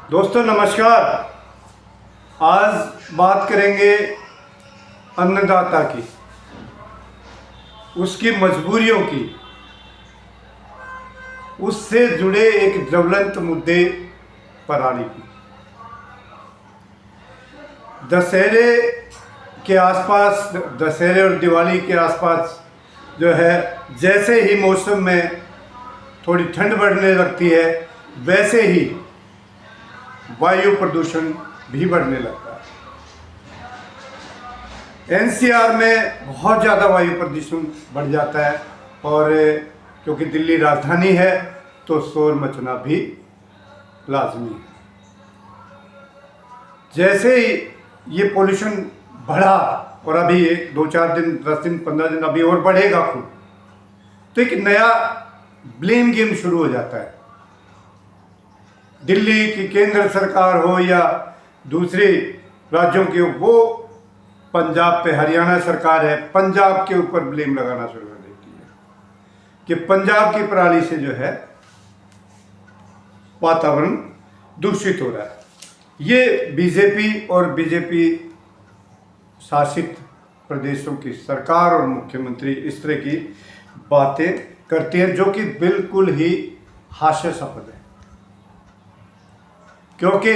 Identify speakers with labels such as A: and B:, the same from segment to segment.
A: दोस्तों नमस्कार। आज बात करेंगे अन्नदाता की, उसकी मजबूरियों की, उससे जुड़े एक ज्वलंत मुद्दे पराली की। दशहरे के आसपास, दशहरे और दिवाली के आसपास जो है, जैसे ही मौसम में थोड़ी ठंड बढ़ने लगती है वैसे ही वायु प्रदूषण भी बढ़ने लगता है। एनसीआर में बहुत ज़्यादा वायु प्रदूषण बढ़ जाता है और क्योंकि दिल्ली राजधानी है तो शोर मचना भी लाजमी है। जैसे ही ये पोल्यूशन बढ़ा और अभी 2-4 दिन, 10 दिन, 15 दिन अभी और बढ़ेगा खूब, तो एक नया ब्लेम गेम शुरू हो जाता है। दिल्ली की केंद्र सरकार हो या दूसरे राज्यों की, वो पंजाब पे, हरियाणा सरकार है, पंजाब के ऊपर ब्लेम लगाना शुरू कर देती है कि पंजाब की पराली से जो है वातावरण दूषित हो रहा है। ये बीजेपी और बीजेपी शासित प्रदेशों की सरकार और मुख्यमंत्री इस तरह की बातें करती हैं जो कि बिल्कुल ही हास्यास्पद है, क्योंकि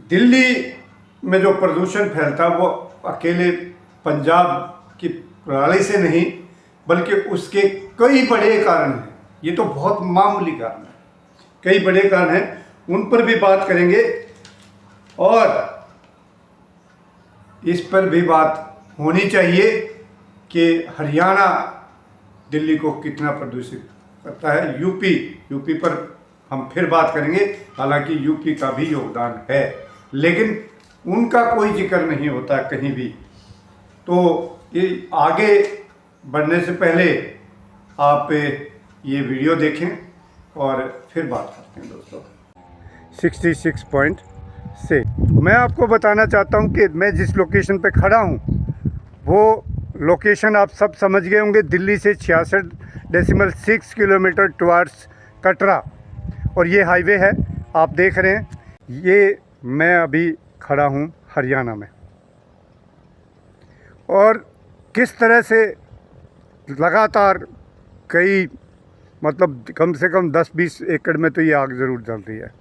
A: दिल्ली में जो प्रदूषण फैलता है वो अकेले पंजाब की प्रणाली से नहीं, बल्कि उसके कई बड़े कारण हैं। ये तो बहुत मामूली कारण है, कई बड़े कारण हैं, उन पर भी बात करेंगे और इस पर भी बात होनी चाहिए कि हरियाणा दिल्ली को कितना प्रदूषित करता है। यूपी पर हम फिर बात करेंगे, हालांकि यूपी का भी योगदान है, लेकिन उनका कोई जिक्र नहीं होता कहीं भी। तो ये आगे बढ़ने से पहले आप ये वीडियो देखें और फिर बात करते हैं। दोस्तों 66.6 मैं आपको बताना चाहता हूँ कि मैं जिस लोकेशन पे खड़ा हूँ वो लोकेशन आप सब समझ गए होंगे। दिल्ली से 66.6 किलोमीटर टुवार्ड्स कटरा, और ये हाईवे है, आप देख रहे हैं। ये मैं अभी खड़ा हूँ हरियाणा में, और किस तरह से लगातार कई, मतलब कम से कम 10-20 एकड़ में तो ये आग ज़रूर जल रही है।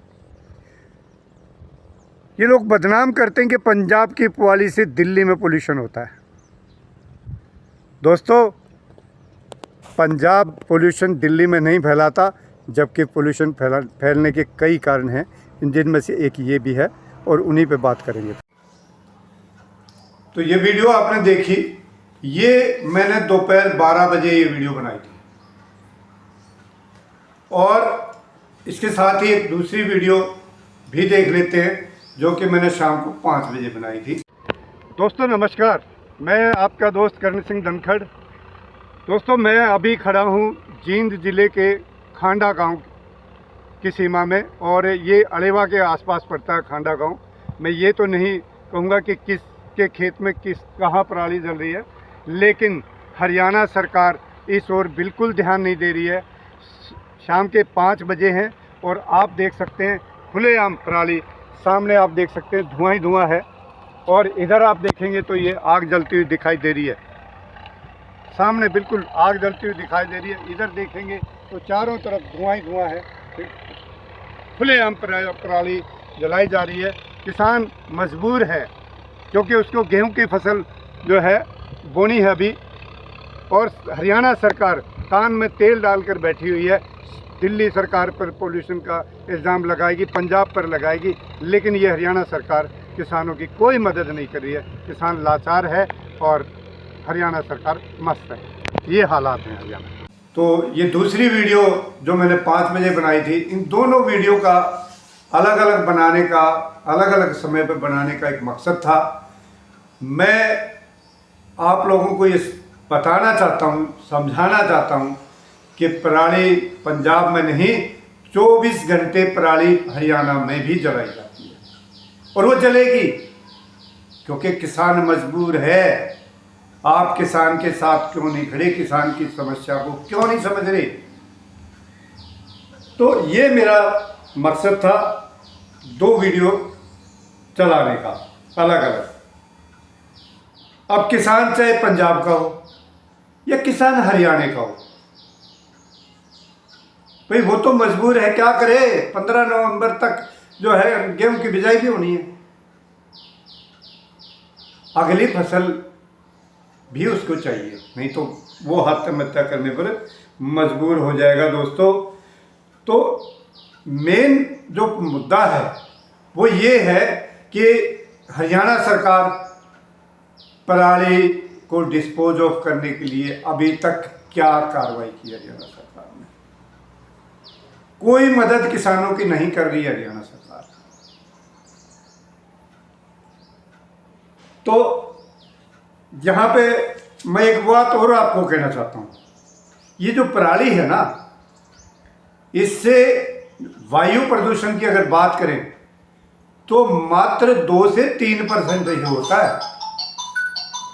A: ये लोग बदनाम करते हैं कि पंजाब की पराली से दिल्ली में पोल्यूशन होता है। दोस्तों, पंजाब पोल्यूशन दिल्ली में नहीं फैलाता, जबकि पोल्यूशन फैलने के कई कारण हैं, जिनमें से एक ये भी है, और उन्हीं पे बात करेंगे। तो ये वीडियो आपने देखी, ये मैंने दोपहर 12 बजे ये वीडियो बनाई थी, और इसके साथ ही एक दूसरी वीडियो भी देख लेते हैं जो कि मैंने शाम को 5 बजे बनाई थी। दोस्तों नमस्कार, मैं आपका दोस्त करण सिंह धनखड़। दोस्तों, मैं अभी खड़ा हूँ जींद ज़िले के खांडा गांव की सीमा में, और ये अलेवा के आसपास पड़ता है खांडा गांव। मैं ये तो नहीं कहूँगा कि किसके खेत में कहाँ पराली जल रही है, लेकिन हरियाणा सरकार इस ओर बिल्कुल ध्यान नहीं दे रही है। शाम के 5 बजे हैं और आप देख सकते हैं खुलेआम पराली, सामने आप देख सकते हैं धुआं ही धुआं है, और इधर आप देखेंगे तो ये आग जलती हुई दिखाई दे रही है। सामने बिल्कुल आग जलती हुई दिखाई दे रही है, इधर देखेंगे तो चारों तरफ धुआं ही धुआं है, खुलेआम पराली जलाई जा रही है। किसान मजबूर है क्योंकि उसको गेहूं की फसल जो है बोनी है अभी, और हरियाणा सरकार कान में तेल डालकर बैठी हुई है। दिल्ली सरकार पर पोल्यूशन का इल्ज़ाम लगाएगी, पंजाब पर लगाएगी, लेकिन ये हरियाणा सरकार किसानों की कोई मदद नहीं कर रही है। किसान लाचार है और हरियाणा सरकार मस्त है। ये हालात हैं हरियाणा। तो ये दूसरी वीडियो जो मैंने 5 बजे बनाई थी, इन दोनों वीडियो का अलग अलग बनाने का, अलग अलग समय पर बनाने का एक मकसद था। मैं आप लोगों को ये बताना चाहता हूँ, समझाना चाहता हूँ कि पराली पंजाब में नहीं, 24 घंटे पराली हरियाणा में भी जलाई जाती है, और वो जलेगी क्योंकि किसान मजबूर है। आप किसान के साथ क्यों नहीं खड़े? किसान की समस्या को क्यों नहीं समझ रहे? तो ये मेरा मकसद था 2 वीडियो चलाने का अलग अलग। अब किसान चाहे पंजाब का हो या किसान हरियाणा का हो, भाई वो तो मजबूर है, क्या करे। 15 नवंबर तक जो है गेहूं की बिजाई भी होनी है, अगली फसल भी उसको चाहिए, नहीं तो वो आत्महत्या करने पर मजबूर हो जाएगा दोस्तों। तो मेन जो मुद्दा है वो ये है कि हरियाणा सरकार पराली को डिस्पोज ऑफ करने के लिए अभी तक क्या कार्रवाई की हरियाणा सरकार ने? कोई मदद किसानों की नहीं कर रही है हरियाणा सरकार। तो यहां पे मैं एक बात और आपको कहना चाहता हूं, ये जो पराली है ना, इससे वायु प्रदूषण की अगर बात करें तो मात्र 2 से 3% ही होता है।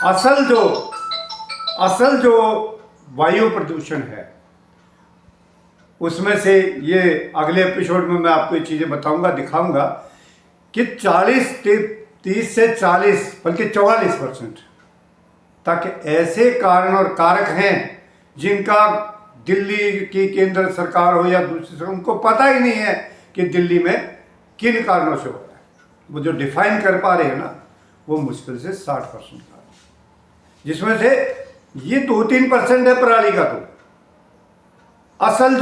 A: असल जो वायु प्रदूषण है उसमें से, ये अगले एपिसोड में मैं आपको ये चीज़ें बताऊंगा, दिखाऊंगा कि 30 से 40 बल्कि 44% तक ऐसे कारण और कारक हैं जिनका दिल्ली की केंद्र सरकार हो या दूसरी सरकार, उनको पता ही नहीं है कि दिल्ली में किन कारणों से हो रहा है। वो जो डिफाइन कर पा रहे हैं ना, वो मुश्किल से 60% का, जिसमें से ये 2-3% है पराली का। तो असल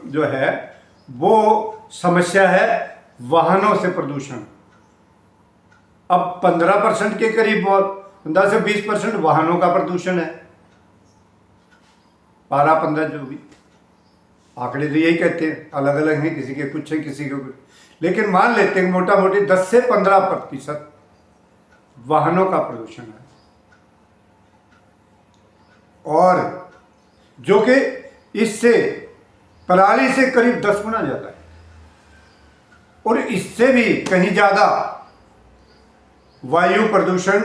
A: जो है वो समस्या है वाहनों से प्रदूषण। अब 15% के करीब, 15 से 20% वाहनों का प्रदूषण है, 12-15 जो भी आंकड़े तो यही कहते हैं, अलग अलग हैं, किसी के कुछ है किसी के कुछ, लेकिन मान लेते हैं मोटा मोटी 10 से 15% वाहनों का प्रदूषण है, और जो कि इससे पराली से करीब 10 गुना ज़्यादा है, और इससे भी कहीं ज़्यादा वायु प्रदूषण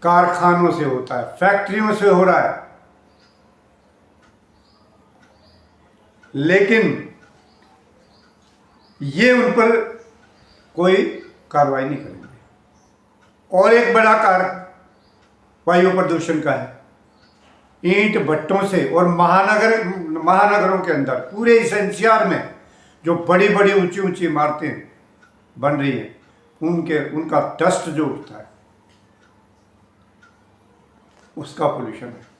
A: कारखानों से होता है, फैक्ट्रियों से हो रहा है। लेकिन ये उन पर कोई कार्रवाई नहीं करेंगे। और एक बड़ा कारण वायु प्रदूषण का है ईंट भट्टों से, और महानगरों के अंदर पूरे इस एनसीआर में जो बड़ी बड़ी ऊंची ऊंची इमारतें बन रही हैं, उनका डस्ट जो उठता है उसका पोल्यूशन है।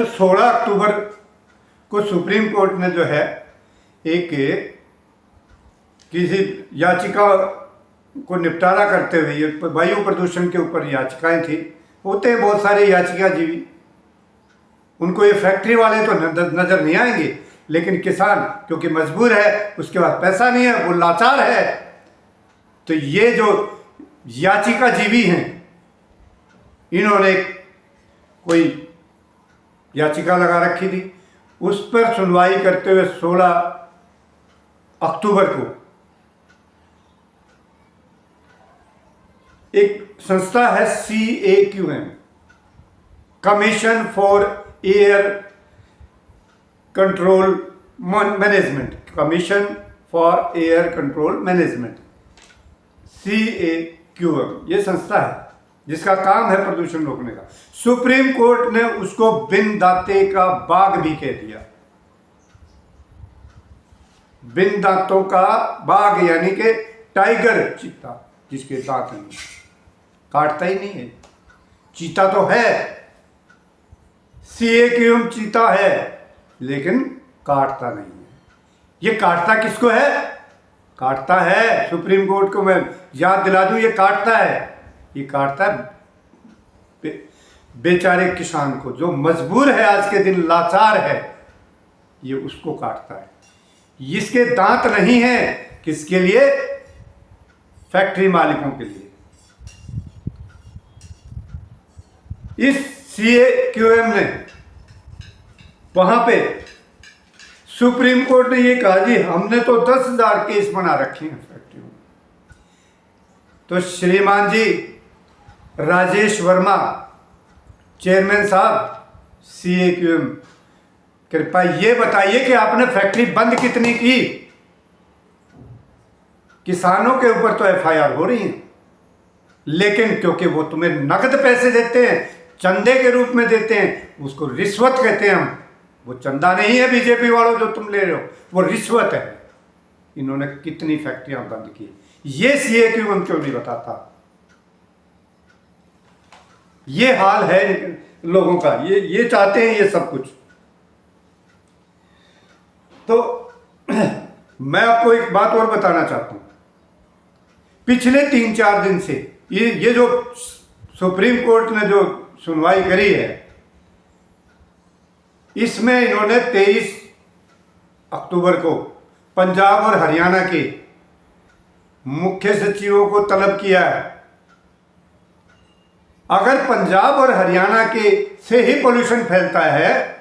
A: 16 अक्टूबर को सुप्रीम कोर्ट ने जो है एक किसी याचिका को निपटारा करते हुए, ये वायु प्रदूषण के ऊपर याचिकाएं थी, होते हैं बहुत सारे याचिका जीवी, उनको ये फैक्ट्री वाले तो नजर नहीं आएंगे, लेकिन किसान क्योंकि मजबूर है, उसके पास पैसा नहीं है, वो लाचार है, तो ये जो याचिका जीवी हैं इन्होंने कोई याचिका लगा रखी थी, उस पर सुनवाई करते हुए 16 अक्टूबर को एक संस्था है CAQM, commission for air control management, commission for air control management, CAQM ये संस्था है जिसका काम है प्रदूषण रोकने का। सुप्रीम कोर्ट ने उसको बिन दांते का बाघ भी कह दिया। बिन दांतों का बाघ यानी कि टाइगर, चीता जिसके दांत नहीं, काटता ही नहीं है। चीता तो है, CAQM चीता है, लेकिन काटता नहीं है। ये काटता किसको है? काटता है, सुप्रीम कोर्ट को मैं याद दिला दूं, ये काटता है। ये काटता है बेचारे किसान को, जो मजबूर है, आज के दिन लाचार है, ये उसको काटता है। इसके दांत नहीं है, किसके लिए? फैक्ट्री मालिकों के लिए। इस CAQM ने वहां पे सुप्रीम कोर्ट ने ये कहा जी हमने तो 10,000 केस बना रखे हैं फैक्ट्रियों में। तो श्रीमान जी राजेश वर्मा चेयरमैन साहब CAQM कृपया ये बताइए कि आपने फैक्ट्री बंद कितनी की? किसानों के ऊपर तो एफआईआर हो रही है, लेकिन क्योंकि वो तुम्हें नकद पैसे देते हैं, चंदे के रूप में देते हैं, उसको रिश्वत कहते हैं हम। वो चंदा नहीं है बीजेपी वालों जो तुम ले रहे हो, वो रिश्वत है। इन्होंने कितनी फैक्ट्रियां बंद की, ये सीए क्यों नहीं बताता? ये हाल है लोगों का, ये चाहते हैं ये सब कुछ। तो मैं आपको एक बात और बताना चाहता हूं। पिछले 3-4 दिन से ये जो सुप्रीम कोर्ट ने जो सुनवाई करी है, इसमें इन्होंने 23 अक्टूबर को पंजाब और हरियाणा के मुख्य सचिवों को तलब किया है। अगर पंजाब और हरियाणा के से ही पोल्यूशन फैलता है,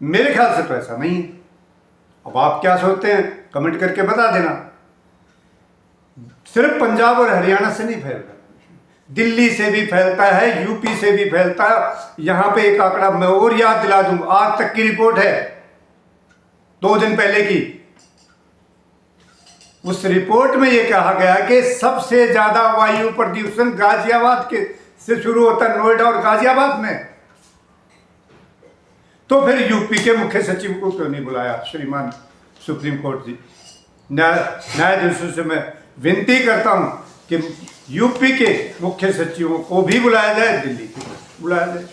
A: मेरे ख्याल से तो ऐसा नहीं है। अब आप क्या सोचते हैं कमेंट करके बता देना। सिर्फ पंजाब और हरियाणा से नहीं फैलता, दिल्ली से भी फैलता है, यूपी से भी फैलता है। यहां पे एक आंकड़ा मैं और याद दिला दूं, आज तक की रिपोर्ट है 2 दिन पहले की। उस रिपोर्ट में यह कहा गया कि सबसे ज्यादा वायु प्रदूषण गाजियाबाद के से शुरू होता है, नोएडा और गाजियाबाद में। तो फिर यूपी के मुख्य सचिव को क्यों नहीं बुलाया? श्रीमान सुप्रीम कोर्ट जी, न्यायाधीशों से मैं विनती करता हूं कि यूपी के मुख्य सचिवों को भी बुलाया जाए, दिल्ली को बुलाया जाए।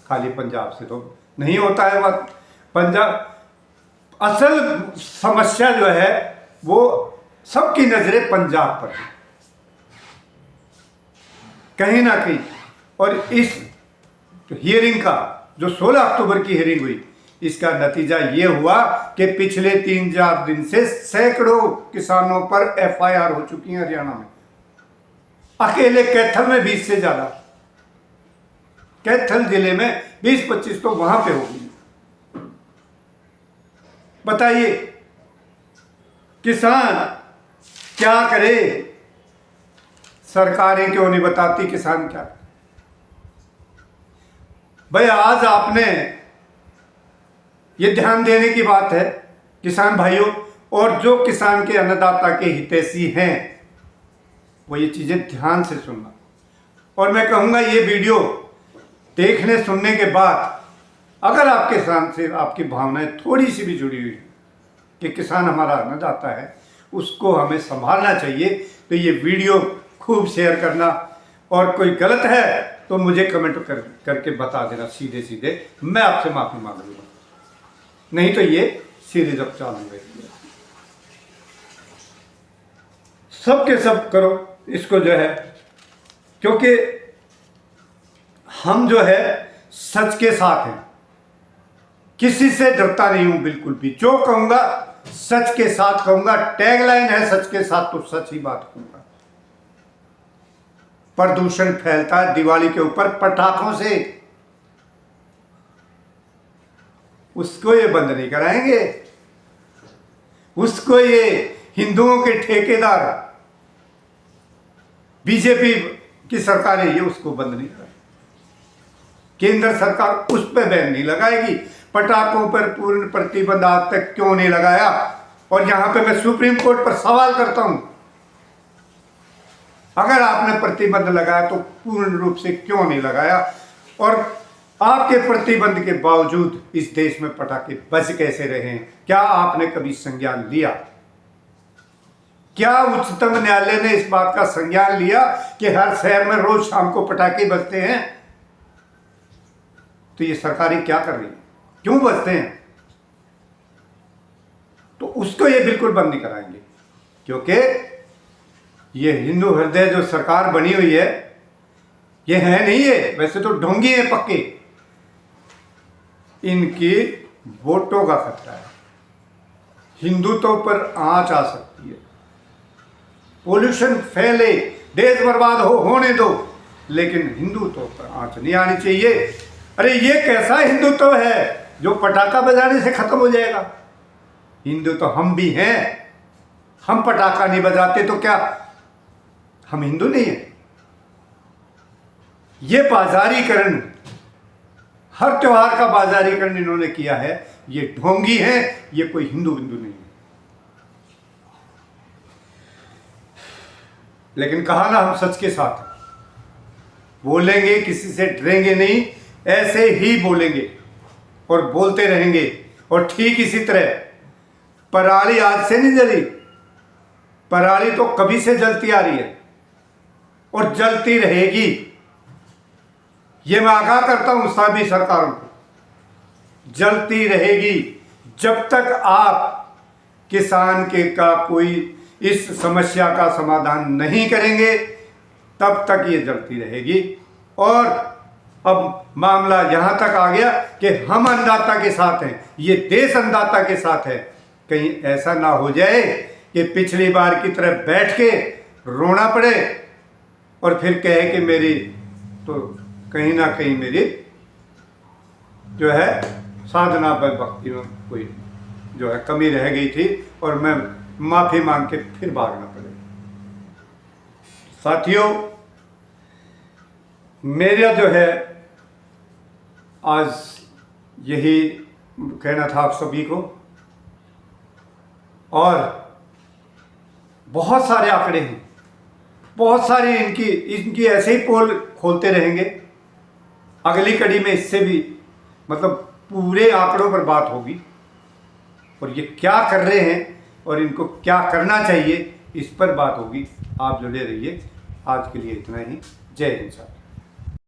A: खाली पंजाब से तो नहीं होता है बात। पंजाब असल समस्या जो है वो सबकी नजरें पंजाब पर है कहीं ना कहीं। और इस हियरिंग का जो 16 अक्टूबर की हियरिंग हुई, इसका नतीजा ये हुआ कि पिछले 3-4 दिन से सैकड़ों किसानों पर एफआईआर हो चुकी है हरियाणा में। अकेले कैथल में 20 से ज्यादा, कैथल जिले में 20-25 तो वहां पे होगी। बताइए किसान क्या करे? सरकारें क्यों नहीं बताती किसान क्या? भाई आज आपने ये ध्यान देने की बात है किसान भाइयों, और जो किसान के अन्नदाता के हितैषी हैं वो ये चीजें ध्यान से सुनना। और मैं कहूंगा ये वीडियो देखने सुनने के बाद अगर आपके किसान से आपकी भावनाएं थोड़ी सी भी जुड़ी हुई कि किसान हमारा अन्नदाता है, उसको हमें संभालना चाहिए, तो ये वीडियो खूब शेयर करना। और कोई गलत है तो मुझे कमेंट करके बता देना सीधे सीधे, मैं आपसे माफी मांग लूंगा। नहीं तो ये सीरीज अब चालू रहेगी। सब के सब करो इसको जो है, क्योंकि हम जो है सच के साथ हैं, किसी से डरता नहीं हूं बिल्कुल भी। जो कहूंगा सच के साथ कहूंगा, टैगलाइन है सच के साथ, तो सच ही बात कहूंगा। प्रदूषण फैलता है दिवाली के ऊपर पटाखों से, उसको ये बंद नहीं कराएंगे। उसको ये हिंदुओं के ठेकेदार बीजेपी की सरकार है, ये उसको बंद नहीं कराएगी। केंद्र सरकार उस पर बैन नहीं लगाएगी। पटाखों पर पूर्ण प्रतिबंध आज तक क्यों नहीं लगाया? और यहां पे मैं सुप्रीम कोर्ट पर सवाल करता हूं, अगर आपने प्रतिबंध लगाया तो पूर्ण रूप से क्यों नहीं लगाया? और आपके प्रतिबंध के बावजूद इस देश में पटाखे बच कैसे रहे हैं? क्या आपने कभी संज्ञान लिया? क्या उच्चतम न्यायालय ने इस बात का संज्ञान लिया कि हर शहर में रोज शाम को पटाखे बजते हैं? तो ये सरकारें क्या कर रही है, क्यों बजते हैं? तो उसको ये बिल्कुल बंद नहीं कराएंगे, क्योंकि ये हिंदू हृदय जो सरकार बनी हुई है, ये है नहीं है, वैसे तो ढोंगी है पक्के। इनकी वोटों का खतरा है, हिंदुत्व पर आंच आ सकती है। पोल्यूशन फैले, देश बर्बाद होने दो, लेकिन हिंदुत्व पर आंच नहीं आनी चाहिए। अरे ये कैसा हिंदुत्व है जो पटाखा बजाने से खत्म हो जाएगा? हिंदू तो हम भी हैं। हम पटाखा नहीं बजाते तो क्या हम हिंदू नहीं है? ये बाजारीकरण, हर त्योहार का बाजारीकरण इन्होंने किया है। ये ढोंगी है, ये कोई हिंदू बिंदु नहीं है। लेकिन कहा ना, हम सच के साथ हैं। बोलेंगे, किसी से डरेंगे नहीं, ऐसे ही बोलेंगे और बोलते रहेंगे। और ठीक इसी तरह पराली आज से नहीं जली, पराली तो कभी से जलती आ रही है और जलती रहेगी। ये मैं आगाह करता हूं सभी सरकारों को, जलती रहेगी जब तक आप किसान के का कोई इस समस्या का समाधान नहीं करेंगे, तब तक ये जलती रहेगी। और अब मामला यहाँ तक आ गया कि हम अन्नदाता के साथ हैं, ये देश अन्नदाता के साथ है। कहीं ऐसा ना हो जाए कि पिछली बार की तरह बैठ के रोना पड़े और फिर कहे कि मेरी तो कहीं ना कहीं मेरी जो है साधना पर भक्ति में कोई जो है कमी रह गई थी और मैं माफ़ी मांग के फिर भागना पड़े। साथियों, मेरा जो है आज यही कहना था आप सभी को। और बहुत सारे आंकड़े हैं, बहुत सारे इनकी ऐसे ही पोल खोलते रहेंगे। अगली कड़ी में इससे भी मतलब पूरे आंकड़ों पर बात होगी और ये क्या कर रहे हैं और इनको क्या करना चाहिए, इस पर बात होगी। आप जुड़े रहिए। आज के लिए इतना ही। जय हिंद साहब।